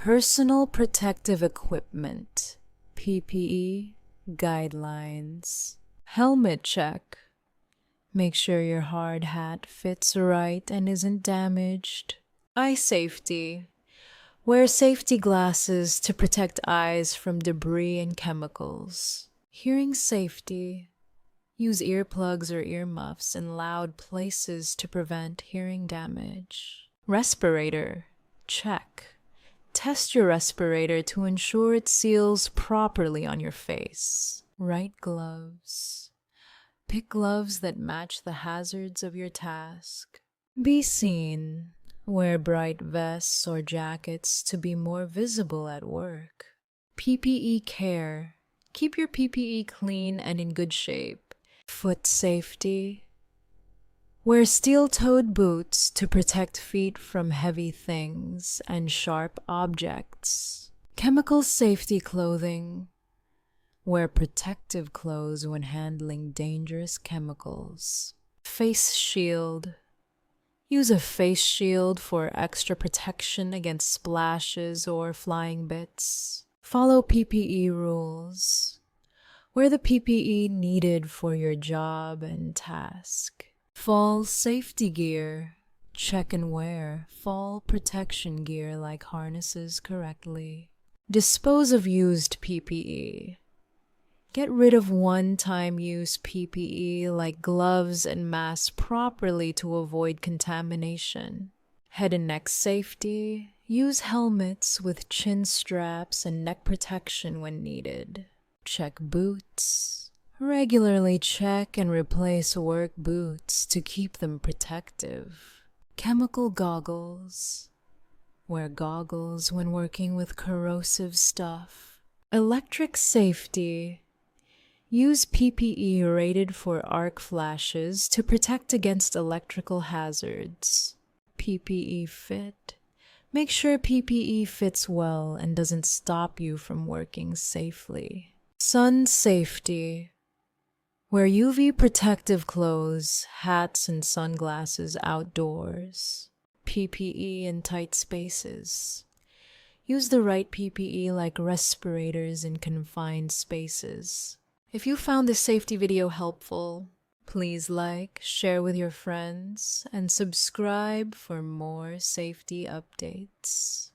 Personal Protective Equipment (PPE) Guidelines. Helmet check. Make sure your hard hat fits right and isn't damaged. Eye safety. Wear safety glasses to protect eyes from debris and chemicals. Hearing safety. Use earplugs or earmuffs in loud places to prevent hearing damage. Respirator. Check. Test your respirator to ensure it seals properly on your face. Right gloves. Pick gloves that match the hazards of your task. Be seen. Wear bright vests or jackets to be more visible at work. PPE care. Keep your PPE clean and in good shape. Foot safety. Wear steel-toed boots to protect feet from heavy things and sharp objects. Chemical safety clothing. Wear protective clothes when handling dangerous chemicals. Face shield. Use a face shield for extra protection against splashes or flying bits. Follow PPE rules. Wear the PPE needed for your job and task. Fall safety gear. Check and wear fall protection gear like harnesses correctly. Dispose of used PPE. Get rid of one-time use PPE like gloves and masks properly to avoid contamination. Head and neck safety. Use helmets with chin straps and neck protection when needed. Check boots. Regularly check and replace work boots to keep them protective. Chemical goggles. Wear goggles when working with corrosive stuff. Electric safety. Use PPE rated for arc flashes to protect against electrical hazards. PPE fit. Make sure PPE fits well and doesn't stop you from working safely. Sun safety. Wear UV protective clothes, hats, and sunglasses outdoors. PPE in tight spaces. Use the right PPE like respirators in confined spaces. If you found this safety video helpful, please like, share with your friends, and subscribe for more safety updates.